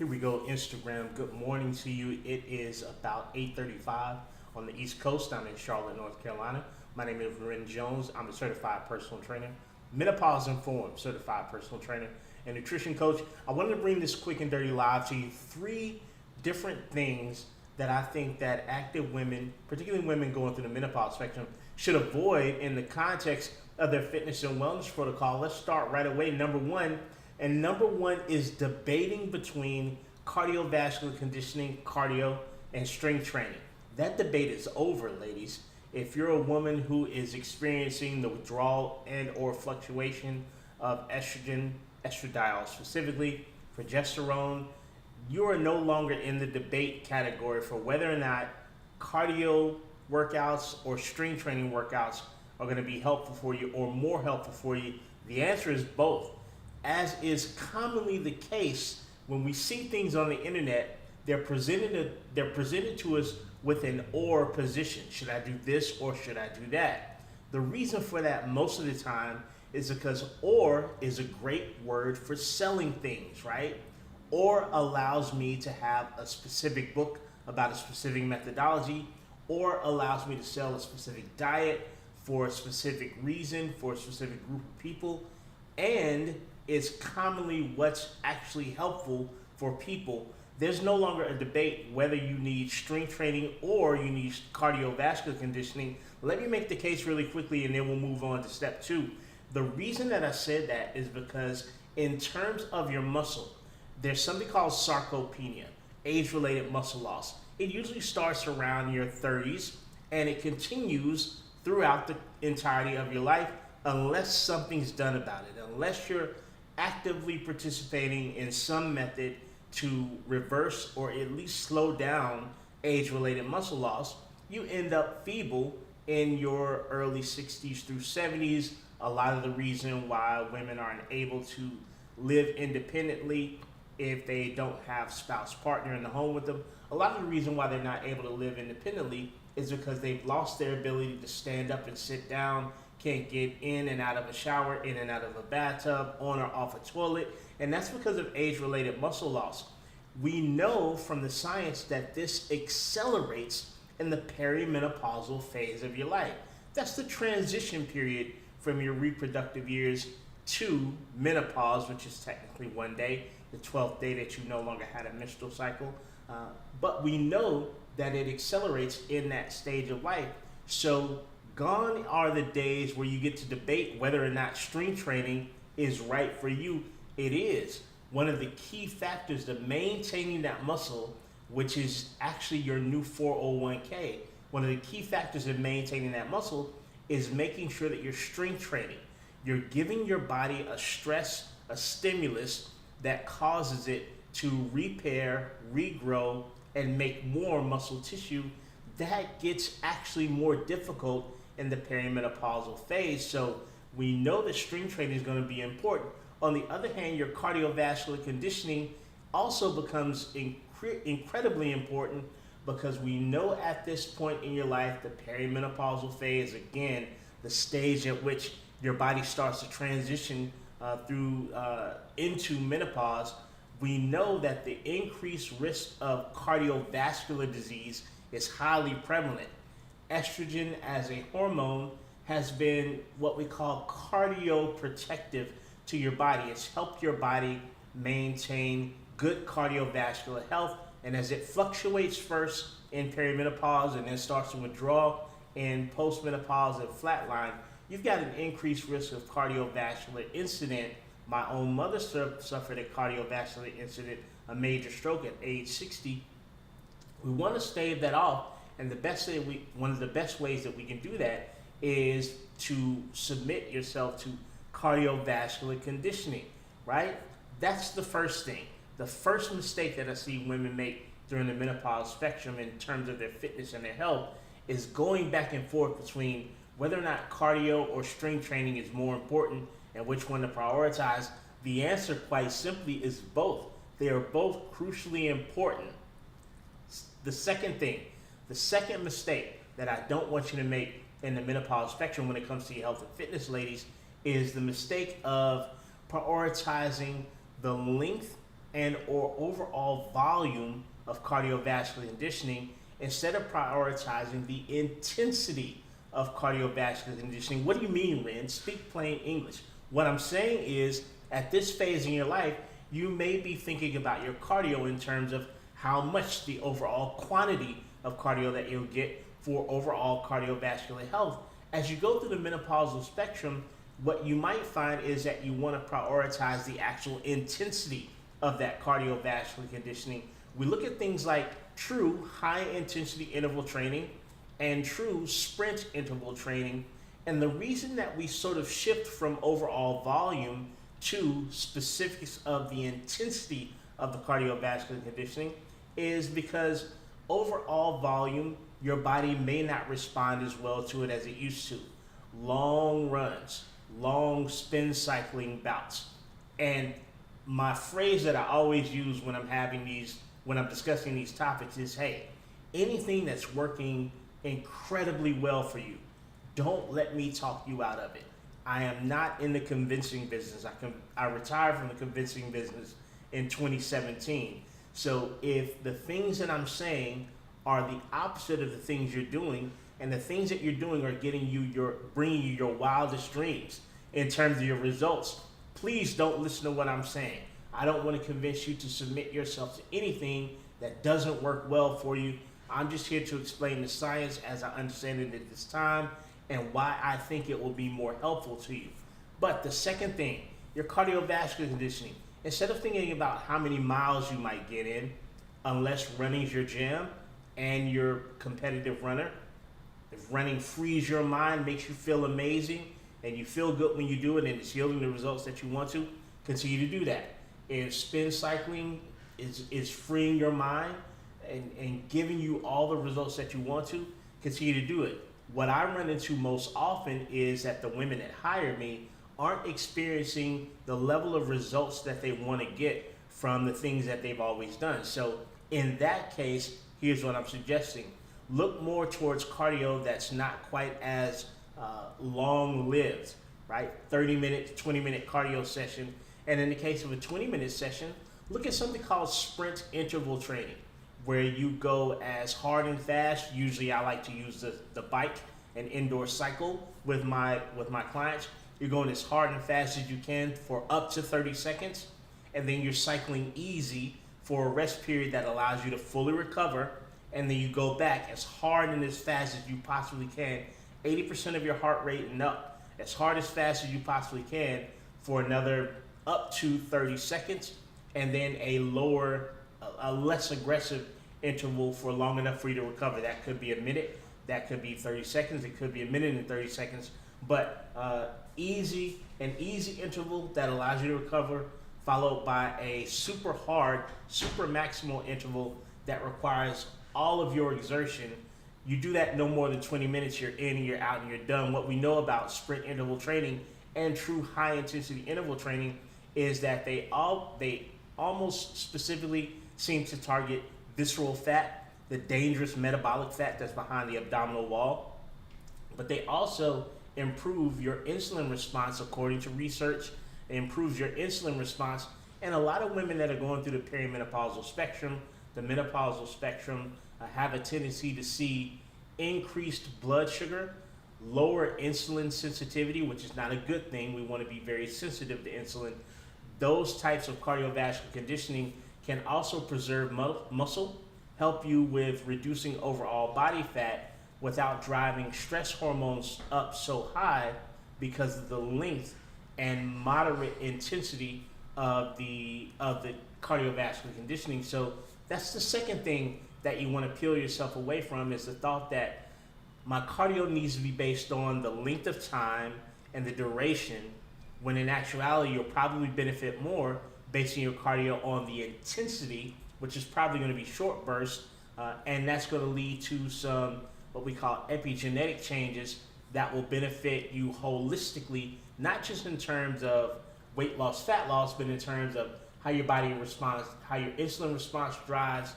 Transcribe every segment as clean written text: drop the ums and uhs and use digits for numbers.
Here we go, Instagram. Good morning to you. It is about 8:35 on the East Coast. I'm in Charlotte, North Carolina. My name is Ren Jones. I'm a certified personal trainer, menopause-informed certified personal trainer, and nutrition coach. I wanted to bring this quick and dirty live to you. 3 different things that I think that active women, particularly women going through the menopause spectrum, should avoid in the context of their fitness and wellness protocol. Let's start right away. Number one is debating between cardiovascular conditioning, cardio, and strength training. That debate is over, ladies. If you're a woman who is experiencing the withdrawal and or fluctuation of estrogen, estradiol specifically, progesterone, you are no longer in the debate category for whether or not cardio workouts or strength training workouts are going to be helpful for you or more helpful for you. The answer is both. As is commonly the case when we see things on the internet, they're presented to us with an or position. Should I do this or should I do that? The reason for that most of the time is because or is a great word for selling things, right? Or allows me to have a specific book about a specific methodology, or allows me to sell a specific diet for a specific reason, for a specific group of people, and is commonly what's actually helpful for people. There's no longer a debate whether you need strength training or you need cardiovascular conditioning. Let me make the case really quickly and then we'll move on to step 2. The reason that I said that is because in terms of your muscle, there's something called sarcopenia, age-related muscle loss. It usually starts around your 30s and it continues throughout the entirety of your life unless something's done about it, unless you're actively participating in some method to reverse or at least slow down age-related muscle loss. You end up feeble in your early 60s through 70s. A lot of the reason why women aren't able to live independently if they don't have spouse partner in the home with them, a lot of the reason why they're not able to live independently is because they've lost their ability to stand up and sit down, can't get in and out of a shower, in and out of a bathtub, on or off a toilet, and that's because of age-related muscle loss. We know from the science that this accelerates in the perimenopausal phase of your life. That's the transition period from your reproductive years to menopause, which is technically one day, the 12th day that you no longer had a menstrual cycle. But we know that it accelerates in that stage of life. So gone are the days where you get to debate whether or not strength training is right for you. It is. One of the key factors to maintaining that muscle, which is actually your new 401k, one of the key factors in maintaining that muscle is making sure that you're strength training. You're giving your body a stress, a stimulus that causes it to repair, regrow, and make more muscle tissue. That gets actually more difficult in the perimenopausal phase. So we know that strength training is going to be important. On the other hand, your cardiovascular conditioning also becomes incredibly important because we know at this point in your life, the perimenopausal phase, again, the stage at which your body starts to transition into menopause, we know that the increased risk of cardiovascular disease is highly prevalent. Estrogen as a hormone has been what we call cardioprotective to your body. It's helped your body maintain good cardiovascular health, and as it fluctuates first in perimenopause and then starts to withdraw in postmenopause and flatline, you've got an increased risk of cardiovascular incident. My own mother suffered a cardiovascular incident, a major stroke at age 60. We want to stave that off, and one of the best ways that we can do that is to submit yourself to cardiovascular conditioning, right? That's the first thing. The first mistake that I see women make during the menopause spectrum in terms of their fitness and their health is going back and forth between whether or not cardio or strength training is more important and which one to prioritize. The answer quite simply is both. They are both crucially important. The second mistake that I don't want you to make in the menopause spectrum when it comes to your health and fitness, ladies, is the mistake of prioritizing the length and or overall volume of cardiovascular conditioning instead of prioritizing the intensity of cardiovascular conditioning. What do you mean, Ren? Speak plain English. What I'm saying is, at this phase in your life, you may be thinking about your cardio in terms of how much the overall quantity of cardio that you'll get for overall cardiovascular health. As you go through the menopausal spectrum, what you might find is that you want to prioritize the actual intensity of that cardiovascular conditioning. We look at things like true high intensity interval training and true sprint interval training. And the reason that we sort of shift from overall volume to specifics of the intensity of the cardiovascular conditioning is because overall volume, your body may not respond as well to it as it used to. Long runs, long spin cycling bouts. And my phrase that I always use when I'm discussing these topics is, hey, anything that's working incredibly well for you, don't let me talk you out of it. I am not in the convincing business. I retired from the convincing business in 2017. So if the things that I'm saying are the opposite of the things you're doing, and the things that you're doing are bringing you your wildest dreams in terms of your results, please don't listen to what I'm saying. I don't want to convince you to submit yourself to anything that doesn't work well for you. I'm just here to explain the science as I understand it at this time and why I think it will be more helpful to you. But the second thing, your cardiovascular conditioning. Instead of thinking about how many miles you might get in, unless running's your jam and you're a competitive runner, if running frees your mind, makes you feel amazing, and you feel good when you do it and it's yielding the results that you want to, continue to do that. If spin cycling is freeing your mind and giving you all the results that you want to, continue to do it. What I run into most often is that the women that hire me aren't experiencing the level of results that they want to get from the things that they've always done. So in that case, here's what I'm suggesting. Look more towards cardio that's not quite as long-lived, right? 30-minute, 20-minute cardio session. And in the case of a 20-minute session, look at something called sprint interval training, where you go as hard and fast. Usually I like to use the bike and indoor cycle with my clients. You're going as hard and fast as you can for up to 30 seconds, and then you're cycling easy for a rest period that allows you to fully recover, and then you go back as hard and as fast as you possibly can, 80% of your heart rate and up, as hard as fast as you possibly can for another up to 30 seconds, and then a less aggressive interval for long enough for you to recover. That could be a minute, that could be 30 seconds, it could be a minute and 30 seconds, but an easy interval that allows you to recover, followed by a super hard, super maximal interval that requires all of your exertion. You do that no more than 20 minutes, you're in and you're out and you're done. What we know about sprint interval training and true high intensity interval training is that they almost specifically seem to target visceral fat, the dangerous metabolic fat that's behind the abdominal wall. But they also improve your insulin response. According to research, it improves your insulin response. And a lot of women that are going through the perimenopausal spectrum, the menopausal spectrum, have a tendency to see increased blood sugar, lower insulin sensitivity, which is not a good thing. We want to be very sensitive to insulin. Those types of cardiovascular conditioning can also preserve muscle, help you with reducing overall body fat without driving stress hormones up so high because of the length and moderate intensity of the cardiovascular conditioning. So that's the second thing that you want to peel yourself away from, is the thought that my cardio needs to be based on the length of time and the duration, when in actuality you'll probably benefit more basing your cardio on the intensity, which is probably going to be short bursts, and that's going to lead to some what we call epigenetic changes that will benefit you holistically, not just in terms of weight loss, fat loss, but in terms of how your body responds, how your insulin response drives,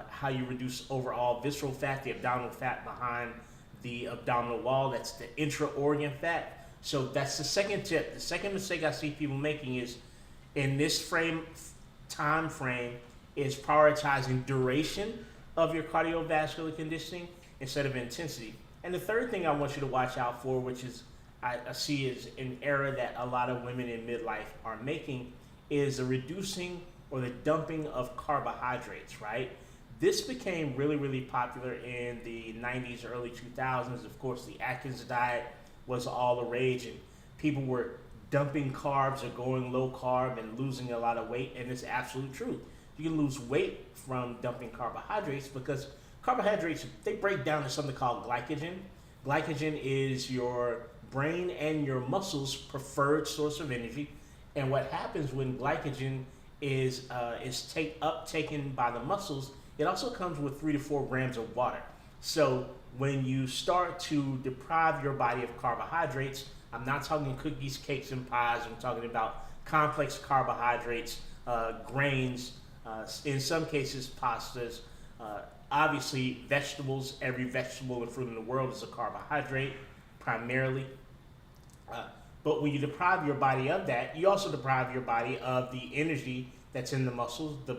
how you reduce overall visceral fat, the abdominal fat behind the abdominal wall, that's the intra-organ fat. So that's the second tip. The second mistake I see people making is in this time frame is prioritizing duration of your cardiovascular conditioning instead of intensity. And the third thing I want you to watch out for, which is I see is an error that a lot of women in midlife are making, is the reducing or the dumping of carbohydrates, right? This became really, really popular in the 90s, early 2000s. Of course, the Atkins diet was all the rage, and people were dumping carbs or going low carb and losing a lot of weight, and it's absolute truth. You can lose weight from dumping carbohydrates because carbohydrates, they break down to something called glycogen. Glycogen is your brain and your muscles' preferred source of energy, and what happens when glycogen is taken by the muscles, it also comes with 3 to 4 grams of water. So when you start to deprive your body of carbohydrates, I'm not talking cookies, cakes, and pies. I'm talking about complex carbohydrates, grains, in some cases pastas, obviously vegetables. Every vegetable and fruit in the world is a carbohydrate primarily. But when you deprive your body of that, you also deprive your body of the energy that's in the muscles, the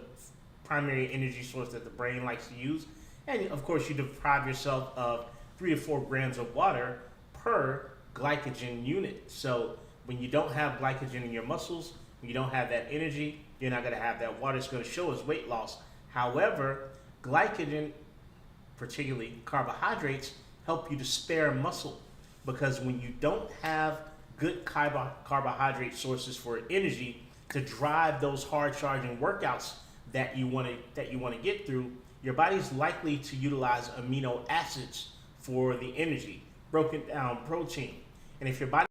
primary energy source that the brain likes to use. And of course, you deprive yourself of 3 to 4 grams of water per glycogen unit. So when you don't have glycogen in your muscles, when you don't have that energy, you're not going to have that water. It's going to show as weight loss. However, glycogen, particularly carbohydrates, help you to spare muscle, because when you don't have good carbohydrate sources for energy to drive those hard charging workouts that you want to get through, your body's likely to utilize amino acids for the energy, broken down protein. And if your body's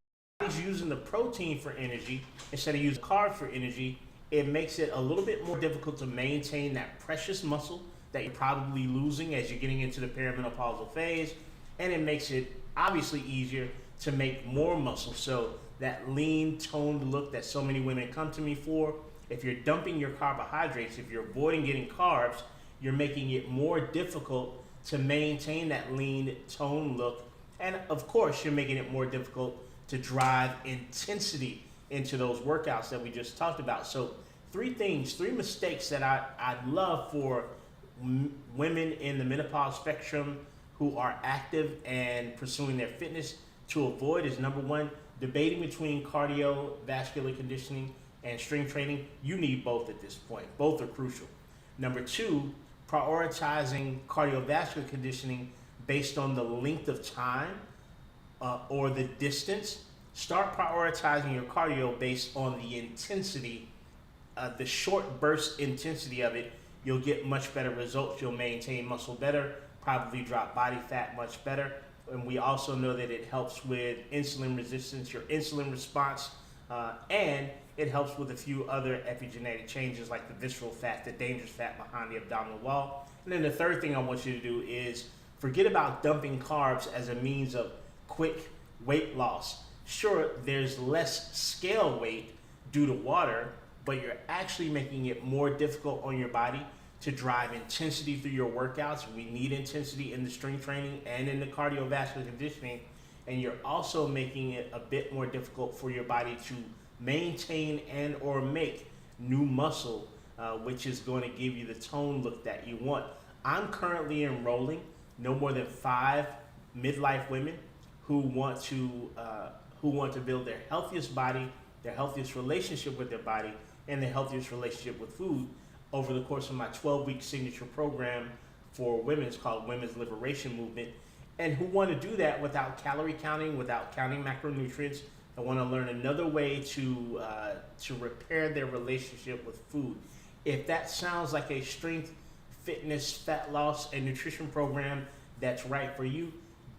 using the protein for energy instead of using carbs for energy, it makes it a little bit more difficult to maintain that precious muscle that you're probably losing as you're getting into the perimenopausal phase. And it makes it obviously easier to make more muscle. So that lean, toned look that so many women come to me for, if you're dumping your carbohydrates, if you're avoiding getting carbs, you're making it more difficult to maintain that lean, toned look. And of course, you're making it more difficult to drive intensity into those workouts that we just talked about. So three mistakes that I'd love for women in the menopause spectrum who are active and pursuing their fitness to avoid is: number one, debating between cardiovascular conditioning and strength training. You need both at this point. Both are crucial. Number two, prioritizing cardiovascular conditioning based on the length of time or the distance. Start prioritizing your cardio based on the intensity, the short burst intensity of it. You'll get much better results. You'll maintain muscle better, probably drop body fat much better. And we also know that it helps with insulin resistance, your insulin response, and it helps with a few other epigenetic changes like the visceral fat, the dangerous fat behind the abdominal wall. And then the third thing I want you to do is forget about dumping carbs as a means of quick weight loss. Sure, there's less scale weight due to water, but you're actually making it more difficult on your body to drive intensity through your workouts. We need intensity in the strength training and in the cardiovascular conditioning. And you're also making it a bit more difficult for your body to maintain and or make new muscle, which is going to give you the tone look that you want. I'm currently enrolling no more than 5 midlife women who want to build their healthiest body, their healthiest relationship with their body, and their healthiest relationship with food over the course of my 12-week signature program for women. It's called Women's Liberation Movement, and who want to do that without calorie counting, without counting macronutrients. I want to learn another way to repair their relationship with food. If that sounds like a strength, fitness, fat loss, and nutrition program that's right for you,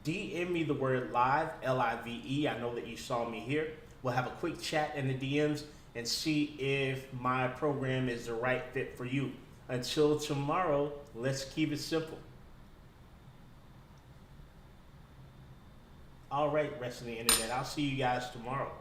DM me the word live, L-I-V-E. I know that you saw me here. We'll have a quick chat in the DMs and see if my program is the right fit for you. Until tomorrow, let's keep it simple. All right, rest of the internet. I'll see you guys tomorrow.